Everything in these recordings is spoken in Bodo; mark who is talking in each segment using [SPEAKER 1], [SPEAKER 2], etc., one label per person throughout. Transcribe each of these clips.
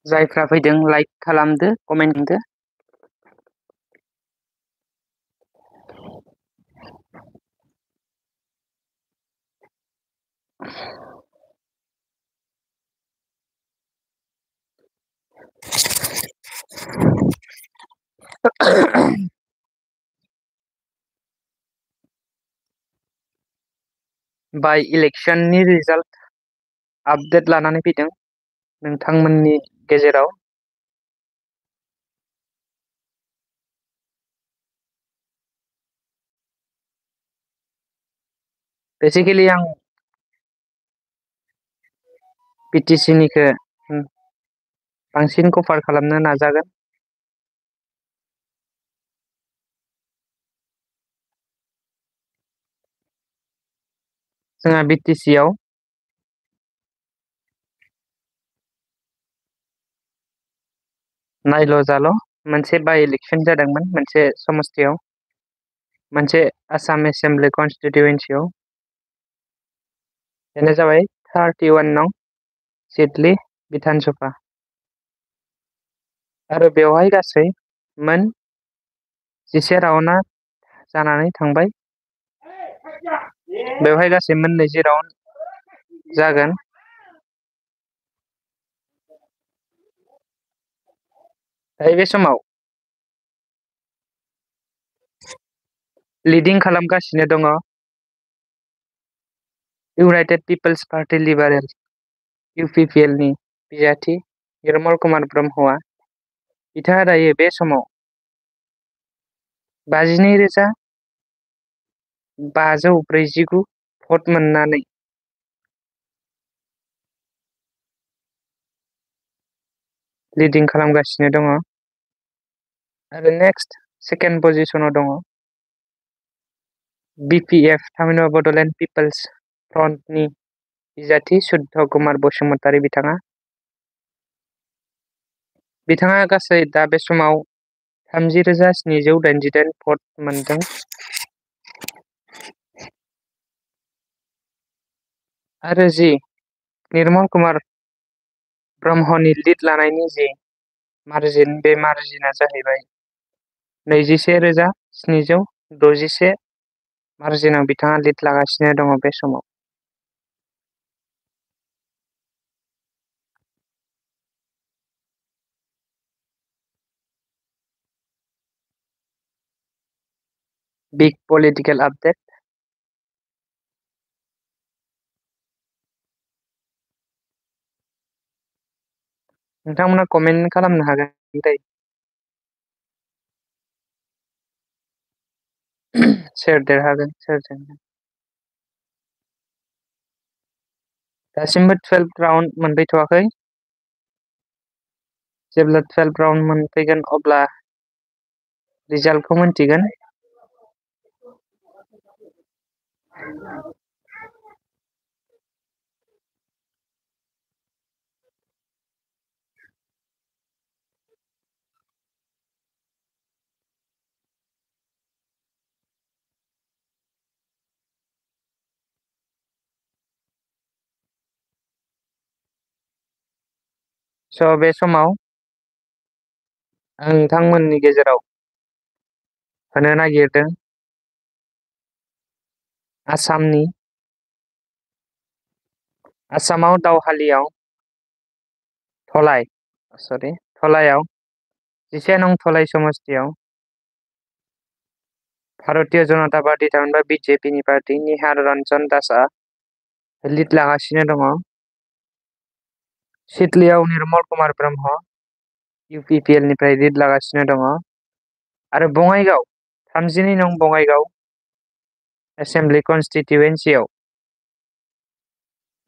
[SPEAKER 1] जायफ्रा फैदों लाइक खालामदो, कमेन्ट खालामदो। बाय इलेक्शननि रिजाल्ट आपडेट लानानै फैदों नोंथांमोननि गेजेराव। बेसिकेलि आं बिटिसिनिखौ बांसिन कभार खालामनो नाजागोन। जोंहा बिटिसिआव नायल' जाल' मोनसे बाय इलेक्सन जादोंमोन मोनसे समस्तियाव, मोनसे आसाम एसेम्बलि कनस्टिटिउयेन्सियाव। बेनो जाबाय 31 नं सिडली बिधान सभा। आरो बेवहाय गासै मोन 11 राउन्डआ जानानै थांबाय। बेवहाय गासै मोन 20 राउन्ड जागोन। दायो बे समाव लिडिं खालामगासिनो दङ इउनाइटेड पिपल्स पार्टी लिबारेल इउपिपिएलनि बिजाथि निर्मल कुमार ब्रह्मआ। बिथाङा दायो बे समाव 52,549 भट मोननानै लिडिं खालामगासिनो दङ। आरो नेक्स्ट सेकेन्ड पजिशनाव दङ बिपिएफ तामिलनाडु बड'लेण्ड पिपल्स फ्रन्टनि बिजाथि सुध्द कुमार बसुमतारी बिथाङा गासै दा बे समाव 30,788 भट मोनदों। आरो जि निर्मल कुमार ब्रह्मनि लिड लानायनि जि मार्जिन, बे मार्जिना जाहैबाय 21,761 मार्जिनाव बिथाङा लिड लागासिनो दङ बे समाव। Big political update. नोंथांमोना कमेन्ट खालामनो हागोन दायो। सेयार देरहागोन सोरजों। दासिमबो 12 राउन्ड मोनफैथ'वाखै। जेब्ला 12 राउन्ड मोनफैगोन अब्ला रिजाल्टखौ मोनथिगोन। स' बे समाव आं नोंथांमोननि गेजेराव होनो नागिरदों आसामाव दावहालियाव धलायाव 11 नं धलाय समस्तियाव भारतीय जनता पार्टी थामहिनबा बिजेपिनि पार्टी निहार रन्जन दासआ लिड लागासिनो दङ। सिडलीयाव निर्मल कुमार ब्रह्म इउपिपिएलनिफ्राय लिड लागासिनो दङ। आरो बङाइगाव 32 नं बङाइगाव एसेम्बलि कनस्टिटिउयेन्सियाव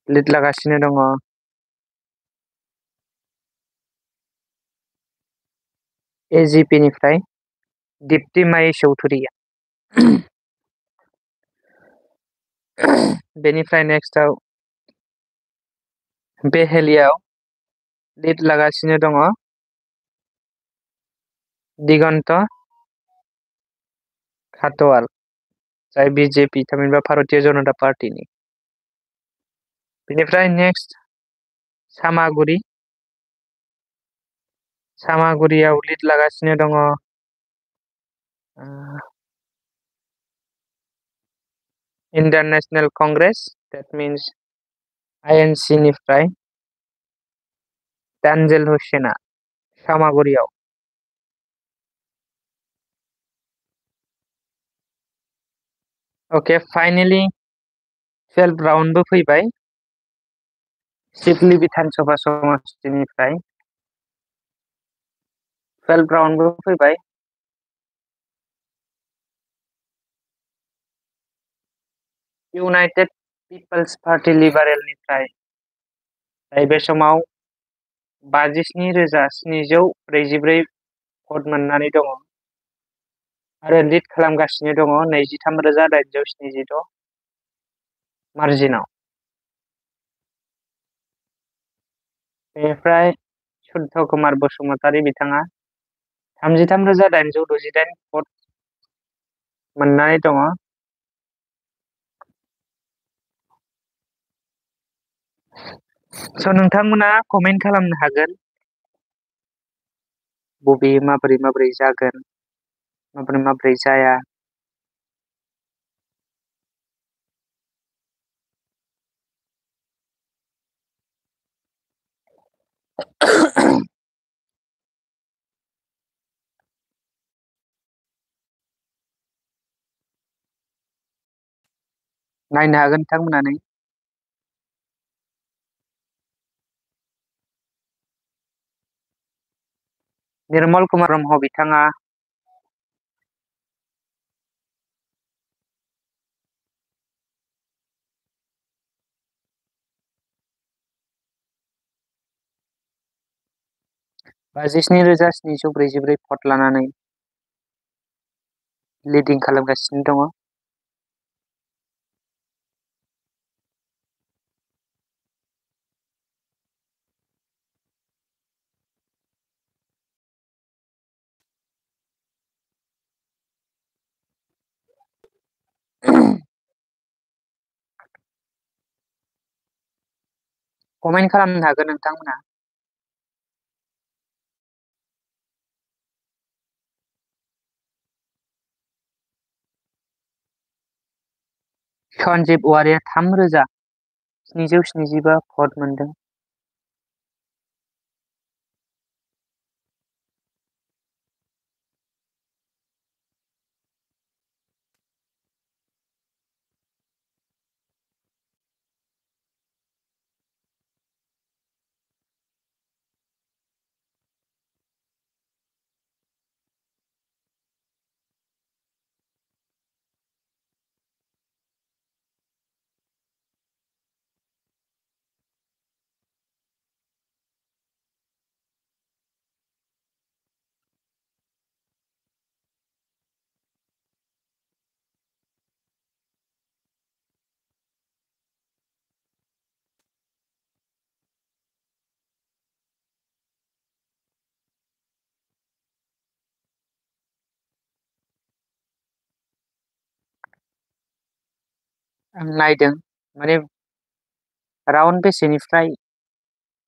[SPEAKER 1] लिड लागासिनो दङ एजिपिनिफ्राय दीप्तिमायी चौधुरीया। बेनिफ्राय नेक्स्टआव बेहेलियाव लिड लागासिनो दङ दिगन्त खाटवाल, जाय बिजेपि थामहिनबा भारतीय जनता पार्टीनि। बेनिफ्राय नेक्स्ट सामागुरि सामागुरियाव लिड लागासिनो दङ international Congress that means INC निफ्राय तानजिल हुसेना सामागुरियाव ओके फाइनली 12 राउन्डबो फैबाय सिडली विधानसभा समष्टिनिफ्राय 12 राउन्डबो फैबाय इउनाइटेड पिपल्स पार्टी लिबारेलनिफ्राय बे समाव 57,744 भट मोननानै दङ आरो लिड खालामगासिनो दङ 23,876 मार्जिनाव बेनिफ्राय सुद्ध कुमार बसुमतारी बिथाङा 33,868 भट मोननानै दङ स' नोंथांमोना कमेन्ट खालामनो हागोन बबे माबोरै जागोन माबोरै जाया नायनो हागोन नोंथांमोनानो निर्मल कुमार ब्रह्म बिथाङा 57,744 भट लानानै लिडिं खालामगासिनो दङ कमेन्ट खालामनो हागोन नोंथांमोना सन्जिब औवारिया 3,775 भट मोनदों आं नायदों माने राउन्ड बेसेनिफ्राय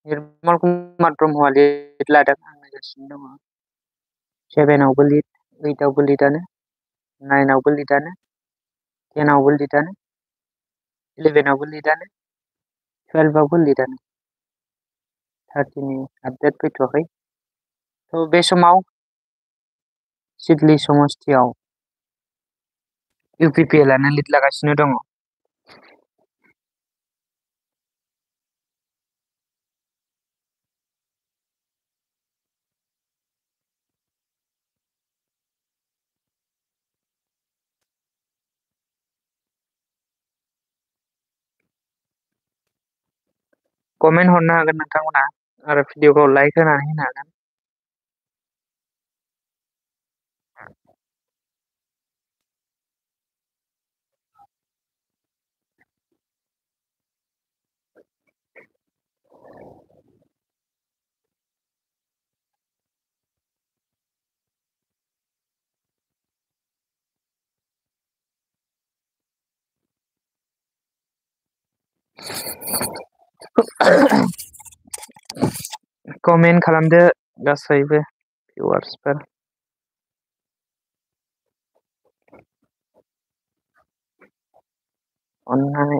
[SPEAKER 1] निर्मल कुमार ब्रह्मआ लिड लादों आं नायगासिनो दङ 7आवबो लिड 8आवबो लिडआनो 9आवबो लिडआनो 10आवबो लिडआनो 11आवबो लिडआनो 12आवबो लिडआनो 30नि आपडेट फैथ'वाखै थ' बे समाव सिडली समष्टियाव UPPLआनो लिड लागासिनो दङ कमेन्ट हरनो हागोन नोंथांमोना आरो भिडिअखौ लाइक होनानै होनो हागोन कमेन्ट खालामदो गासैबो भिउवार्सफोर अन्नानै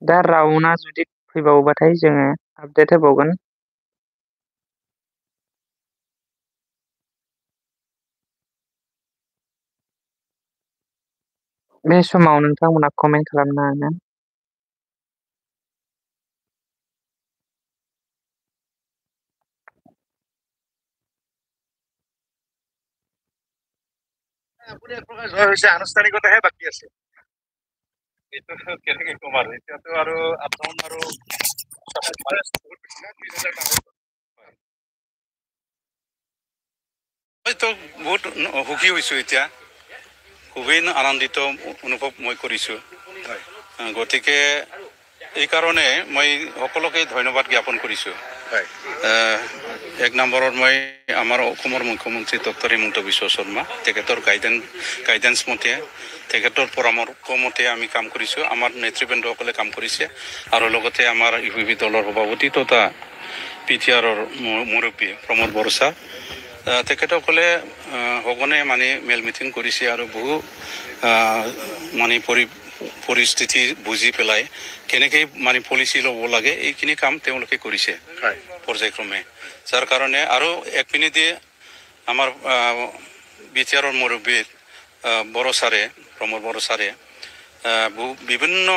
[SPEAKER 1] दा राउन्डआ जुदि फैबावोबाथाय जोङो आपडेट होबावगोन। बे समाव नोंथांमोना कमेन्ट खालामनो हागोन।
[SPEAKER 2] আপুনি এক প্ৰকাৰ জয় হৈছে, আনুষ্ঠানিকতাহে বাকী আছে। এইটো কেনেকে কম আৰু এতিয়াতো আৰু আপডাউন আৰু বহুত বেছি না 20,000 টকা। মইতো বহুত সুখী হৈছোঁ এতিয়া, খুবেই আনন্দিত অনুভৱ মই কৰিছোঁ। গতিকে এইকাৰণে মই সকলোকে ধন্যবাদ জ্ঞাপন কৰিছোঁ। এক নম্বৰত মই আমাৰ অসমৰ মুখ্যমন্ত্ৰী ডক্টৰ হিমন্ত বিশ্ব শৰ্মা, তেখেতৰ গাইডেন্স মতে, তেখেতৰ পৰামৰ্শ মতে আমি কাম কৰিছোঁ। আমাৰ নেতৃবৃন্দসকলে কাম কৰিছে আৰু লগতে আমাৰ UPP দলৰ সভাপতি তথা PTRৰ মুৰব্বী প্ৰমোদ বৰছা, তেখেতসকলে সঘনে মানে মেল মিটিং কৰিছে আৰু বহু মানে পৰিস্থিতি বুজি পেলাই কেনেকৈ মানে পলিচি ল'ব লাগে এইখিনি কাম তেওঁলোকে কৰিছে পৰ্যায়ক্ৰমে। যাৰ কাৰণে আৰু এক মিনিটে আমাৰ BTRৰ মুৰব্বী বড়ো ছাৰে, প্ৰমোদ বড়ো ছাৰে বিভিন্ন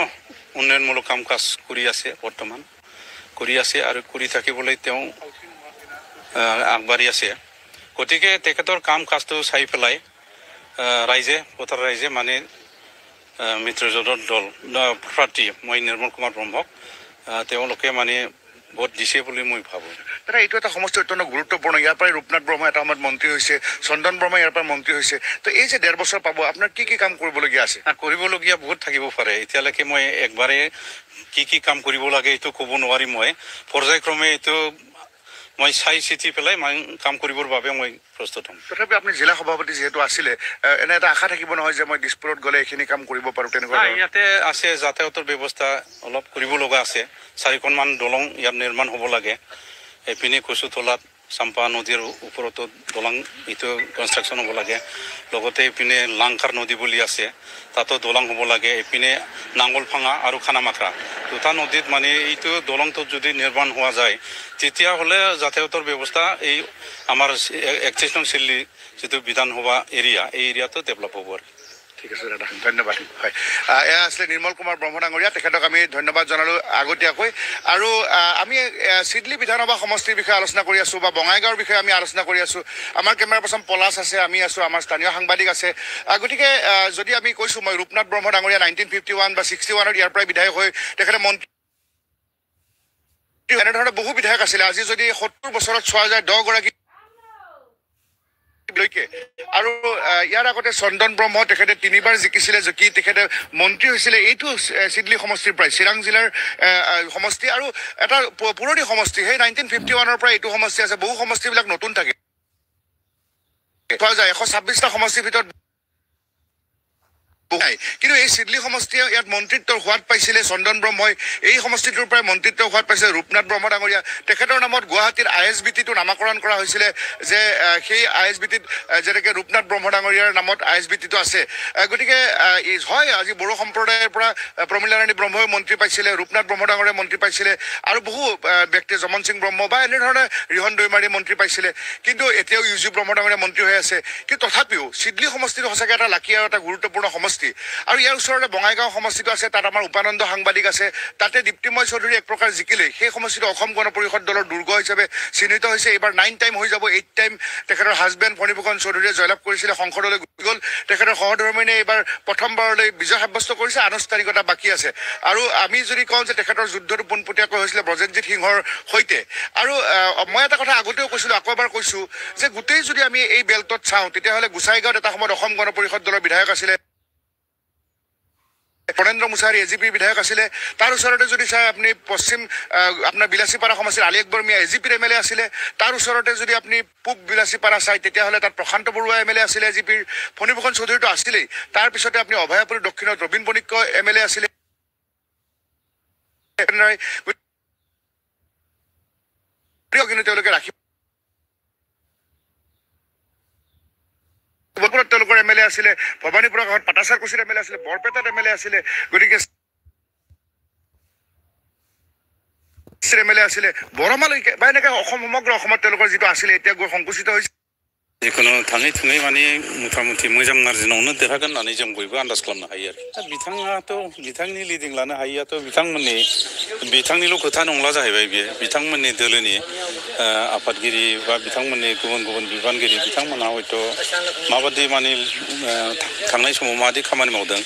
[SPEAKER 2] উন্নয়নমূলক কাম কাজ কৰি আছে, বৰ্তমান কৰি আছে আৰু কৰি থাকিবলৈ তেওঁ আগবাঢ়ি আছে। গতিকে তেখেতৰ কাম কাজটো চাই পেলাই ভোটাৰ ৰাইজে মানে মিত্ৰজোঁটৰ দল প্ৰাৰ্থী মই নিৰ্মল কুমাৰ ব্ৰহ্মক তেওঁলোকে মানে ভোট দিছে বুলি মই ভাবোঁ। দাদা, এইটো এটা সমষ্টি অত্যন্ত গুৰুত্বপূৰ্ণ। ইয়াৰ পৰাই ৰূপনাথ বৰ্মা এটা সময়ত মন্ত্ৰী হৈছে, চন্দন বৰ্মা ইয়াৰ পৰা মন্ত্ৰী হৈছে। তো এই যে 1.5 বছৰ পাব, আপোনাৰ কি কাম কৰিবলগীয়া আছে? কৰিবলগীয়া বহুত থাকিব পাৰে। এতিয়ালৈকে মই একবাৰে কি কাম কৰিব লাগে এইটো ক'ব নোৱাৰিম। মই পৰ্যায়ক্ৰমে এইটো মই চাই চিতি পেলাই কাম কৰিবৰ বাবে মই প্ৰস্তুত হ'ম। তথাপি আপুনি জিলা সভাপতি যিহেতু আছিলে, এনে এটা আশা থাকিব নহয় যে মই দিছপুৰত গ'লে এইখিনি কাম কৰিব পাৰোঁ তেনেকুৱা? ইয়াতে আছে, যাতায়াতৰ ব্যৱস্থা অলপ কৰিব লগা আছে। 4খনমান দলং ইয়াত নিৰ্মাণ হ'ব লাগে। এইপিনে কচুতলাত চাম্পা নদীৰ ওপৰতো দলং এইটো কনষ্ট্ৰাকশ্যন হ'ব লাগে। লগতে এইপিনে লাংকাৰ নদী বুলি আছে, তাতো দলং হ'ব লাগে। এইপিনে নাঙলভাঙা আৰু খানামাখৰা দুটা নদীত মানে এইটো দলংটো যদি নিৰ্মাণ হোৱা যায় তেতিয়াহ'লে যাতায়াতৰ ব্যৱস্থা এই আমাৰ 31 নং চিল্লি যিটো বিধানসভা এৰিয়া, এই এৰিয়াটো ডেভেলপ হ'ব আৰু। ঠিক আছে দাদা, ধন্যবাদ। হয়, এয়া আছিলে নিৰ্মল কুমাৰ ব্ৰহ্ম ডাঙৰীয়া, তেখেতক আমি ধন্যবাদ জনালোঁ আগতীয়াকৈ। আৰু আমি চিডলি বিধানসভা সমষ্টিৰ বিষয়ে আলোচনা কৰি আছোঁ বা বঙাইগাঁৱৰ বিষয়ে আমি আলোচনা কৰি আছোঁ। আমাৰ কেমেৰা পাৰ্চন পলাশ আছে, আমি আছোঁ, আমাৰ স্থানীয় সাংবাদিক আছে। গতিকে যদি আমি কৈছোঁ, মই ৰূপনাথ ব্ৰহ্ম ডাঙৰীয়া 1951 বা 61ত ইয়াৰ পৰাই বিধায়ক হৈ তেখেতে মন্ত্ৰী, এনেধৰণে বহু বিধায়ক আছিলে। আজি যদি 70 বছৰত চোৱা যায় 10 গৰাকী। আৰু ইয়াৰ আগতে চন্দন ব্ৰহ্ম, তেখেতে 3বাৰ জিকিছিলে, জিকি তেখেতে মন্ত্ৰী হৈছিলে। এইটো চিডলি সমষ্টিৰ পৰাই, চিৰাং জিলাৰ সমষ্টি আৰু এটা পুৰণি সমষ্টি। সেই 1951ৰ পৰা এইটো সমষ্টি আছে। বহু সমষ্টিবিলাক নতুন থাকে, চোৱা যায় 126টা সমষ্টিৰ ভিতৰত। কিন্তু এই চিডলি সমষ্টিয়ে ইয়াত মন্ত্ৰিত্বৰ সোৱাদ পাইছিলে চন্দন ব্ৰহ্মই। এই সমষ্টিটোৰ পৰাই মন্ত্ৰিত্বৰ সোৱাদ পাইছে ৰূপনাথ ব্ৰহ্ম ডাঙৰীয়া। তেখেতৰ নামত গুৱাহাটীৰ ISBTটো নামাকৰণ কৰা হৈছিলে, যে সেই ISBTত যেনেকৈ ৰূপনাথ ব্ৰহ্ম ডাঙৰীয়াৰ নামত ISBTটো আছে। গতিকে হয়, আজি বড়ো সম্প্ৰদায়ৰ পৰা প্ৰমীলা ৰাণী ব্ৰহ্মই মন্ত্ৰী পাইছিলে, ৰূপনাথ ব্ৰহ্ম ডাঙৰীয়াই মন্ত্ৰী পাইছিলে, আৰু বহু ব্যক্তিয়ে যমন সিং ব্ৰহ্ম বা এনেধৰণে ৰিহন দৈমাৰী মন্ত্ৰী পাইছিলে। কিন্তু এতিয়াও UG ব্ৰহ্ম ডাঙৰীয়া মন্ত্ৰী হৈ আছে। কিন্তু তথাপিও চিডলি সমষ্টিটো সঁচাকৈ এটা লাকি আৰু এটা গুৰুত্বপূৰ্ণ সমষ্টি।
[SPEAKER 3] সমষ্টি আৰু ইয়াৰ ওচৰতে বঙাইগাঁও সমষ্টিটো আছে তাত আমাৰ উপানন্দ সাংবাদিক আছে তাতে দীপ্তিময় চৌধুৰী এক প্ৰকাৰ জিকিলে সেই সমষ্টিটো অসম গণ পৰিষদ দলৰ দুৰ্গ হিচাপে চিহ্নিত হৈছে এইবাৰ 9 টাইম হৈ যাব 8 টাইম তেখেতৰ হাজবেণ্ড ফণীভূষণ চৌধুৰীয়ে জয়লাভ কৰিছিলে সংসদলৈ গ'ল তেখেতৰ সহধৰ্মিনীয়ে এইবাৰ প্ৰথমবাৰলৈ বিজয় সাব্যস্ত কৰিছে আনুষ্ঠানিকতা বাকী আছে আৰু আমি যদি কওঁ যে তেখেতৰ যুদ্ধটো পোনপটীয়াকৈ হৈছিলে ব্ৰজেনজিৎ সিংহৰ সৈতে আৰু মই এটা কথা আগতেও কৈছিলোঁ আকৌ এবাৰ কৈছোঁ যে গোটেই যদি আমি এই বেল্টত চাওঁ তেতিয়াহ'লে গোসাইগাঁৱত এটা সময়ত অসম গণ পৰিষদ দলৰ বিধায়ক আছিলে পনেন্দ্ৰ মুছাহাৰী এজিপিৰ বিধায়ক আছিলে তাৰ ওচৰতে যদি চাই আপুনি পশ্চিম আপোনাৰ বিলাসীপাৰা সমষ্টিৰ আলি আকবৰ মিয়া এজিপিৰ এম এল এ আছিলে তাৰ ওচৰতে যদি আপুনি পূব বিলাসীপাৰা চাই তেতিয়াহ'লে তাত প্ৰশান্ত বৰুৱা এম এল এ আছিলে এজিপিৰ ফণীভূষণ চৌধুৰীটো আছিলেই তাৰ পিছতে আপুনি অভয়াপুৰী দক্ষিণত ৰবীন বণিক্য এম এল এ আছিলে কিন্তু তেওঁলোকে ৰাখি তেওঁলোকৰ এম এল এ আছিলে ভৱানীপুৰৰ গাঁৱত পাটাচাৰকুছিৰ এম এল এ আছিলে বৰপেটাত এম এল এ আছিলে গতিকে এম এল এ আছিলে বৰমালৈকে বা এনেকৈ অসম সমগ্ৰ অসমত তেওঁলোকৰ যিটো আছিলে এতিয়া গৈ সংকুচিত হৈছে
[SPEAKER 2] जिखुनु थाङै थुङै माने मुथा-मुथि मोजां मार्जिनावनो देरहागोन होननानै जों बयबो आन्दाज खालामनो हायो आरो दा बिथाङाथ' बिथांनि लिडिं लानो हायैयाथ' बिथांनिल' खोथा नंला जाहैबाय बियो बिथांमोननि दोलोनि आफादगिरि बा बिथांमोननि गुबुन गुबुन बिबानगिरि बिथांमोनहा हयथ' माबादि माने थांनाय समाव माबादि खामानि मावदों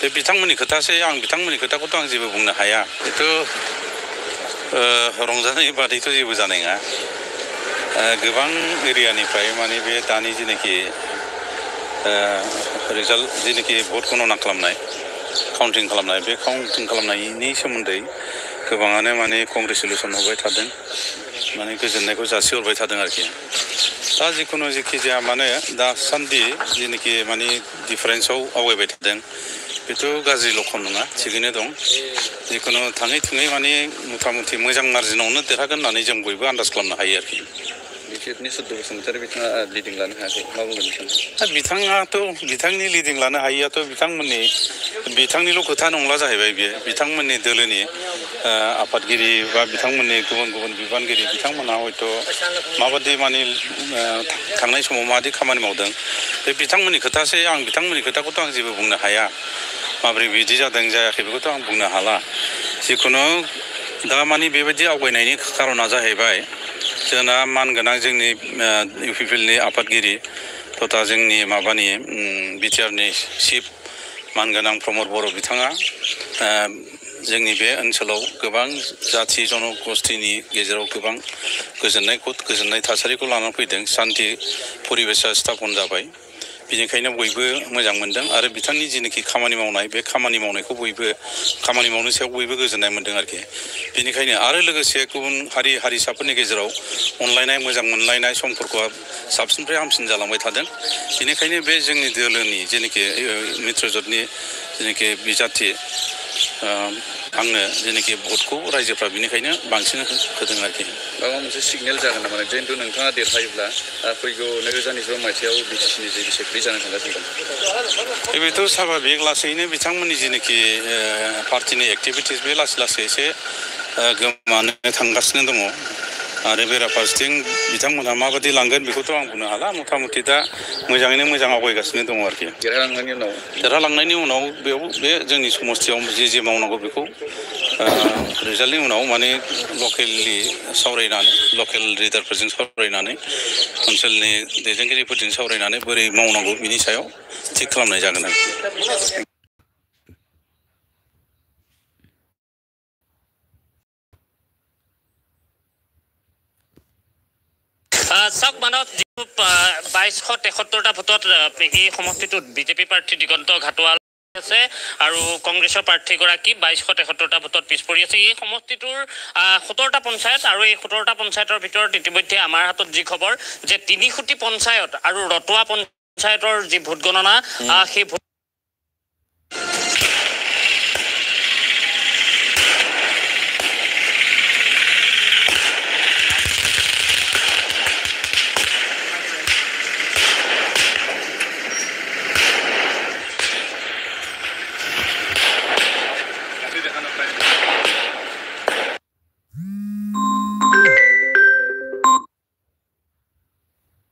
[SPEAKER 2] बे बिथांमोननि खोथासै आं बिथांमोननि खोथाखौथ' आं जेबो बुंनो हाया बेथ' रंजानाय बादैथ' जेबो जानाय नङा गोबां एरियानिफ्राय माने बे दानि जेनाखि रिजाल्ट जेनाखि भट गणना खालामनाय काउन्टिं खालामनाय बे काउन्टिं खालामनायनि सोमोन्दै गोबाङानो माने कंग्रेचुलेसन हरबाय थादों माने गोजोननायखौ जासिहरबाय थादों आरोखि दा जिखुनु जेखि जाया माने दासान्दि जेनाखि माने डिफारेन्सआव आवगायबाय थादों बेथ' गाज्रि लक्षन नङा थिगैनो दं जिखुनु थाङै थुङै माने मुथा-मुथि मोजां मार्जिनावनो देरहागोन होननानै जों बयबो आन्दाज खालामनो हायो आरोखि
[SPEAKER 4] बिजेपिनि सुद्द' बसुमतारी बिथाङा लिडिं लानो हायाखै मा बुंगोन
[SPEAKER 2] दा बिथाङाथ' बिथांनि लिडिं लानो हायैयाथ' बिथांनिल' खोथा नंला जाहैबाय बियो बिथांमोननि दोलोनि आफादगिरि बा बिथांमोननि गुबुन गुबुन बिबानगिरि बिथांमोनहा हयथ' माबादि माने थांनाय समाव माबादि खामानि मावदों बे बिथांमोननि खोथासै आं बिथांमोननि खोथाखौथ' आं जेबो बुंनो हाया माबोरै बिदि जादों जायाखै बेखौथ' आं बुंनो हाला जिखुनु दा माने बेबायदि आवगायनायनि खारना जाहैबाय जोंना मानगोनां जोंनि इउपिपिएलनि आफादगिरि तथा जोंनि माबानि बिटिआरनि चिफ मानगोनां प्रमद बर' बिथाङा जोंनि बे ओनसोलाव गोबां जाथि जनगोष्ठीनि गेजेराव गोबां गोजोननाय थासारिखौ लानानै फैदों शान्ति परिबेसा स्थापन जाबाय बेनिखायनो बयबो मोजां मोनदों आरो बिथांनि जेनाखि खामानि मावनाय बे खामानि मावनायखौ बयबो खामानि मावनो सायाव बयबो गोजोननाय मोनदों आरोखि बेनिखायनो आरो लोगोसे गुबुन हारिसाफोरनि गेजेराव अनलायनाय मोजां मोनलायनाय सम्पर्कआ साबसिननिफ्राय हामसिन जालांबाय थादों बेनिखायनो बे जोंनि दोलोनि जेनाखि मित्रजोटनि जेनाखि बिजाथि आंनो जेनाखि भटखौ रायजोफ्रा बेनिखायनो बांसिन होदों आरोखि
[SPEAKER 4] माबा मोनसे सिगनेल जागोन नामा जिहेतु नोंथाङा देरहायोब्ला फैगौ 2019 मायथाइयाव बिटिसिनि जे सेक्रेटारि जानो थांगासिनो दं
[SPEAKER 2] बेथ' स्वाभाबिक लासैनो बिथांमोननि जेनाखि पार्टिनि एक्टिभिटिस बे लासै लासै एसे गोमानो थांगासिनो दङ आरो बेराफारसेथिं बिथांमोनहा माबादि लांगोन बेखौथ' आं बुंनो हाला मथा-मथि दा मोजाङैनो मोजां आवगायगासिनो दङ आरोखि देरहालांनायनि उनाव बेयाव बे जोंनि समस्थियाव जे मावनांगौ बेखौ रिजाल्टनि उनाव माने लकेलि सावरायनानै लकेल लिडारफोरजों सावरायनानै ओनसोलनि दैदेनगिरिफोरजों सावरायनानै बोरै मावनांगौ बिनि सायाव थिग खालामनाय जागोन आरो
[SPEAKER 5] চাওক মানৱ যিটো 2273টা ভোটত এই সমষ্টিটোত বিজেপি প্ৰাৰ্থী দিগন্ত ঘাটোৱাল আছে আৰু কংগ্ৰেছৰ প্ৰাৰ্থীগৰাকী 2273টা ভোটত পিছ পৰি আছে এই সমষ্টিটোৰ 17টা পঞ্চায়ত আৰু এই 17টা পঞ্চায়তৰ ভিতৰত ইতিমধ্যে আমাৰ হাতত যি খবৰ যে 3 খুঁটি পঞ্চায়ত আৰু ৰতুৱা পঞ্চায়তৰ যি ভোট গণনা সেই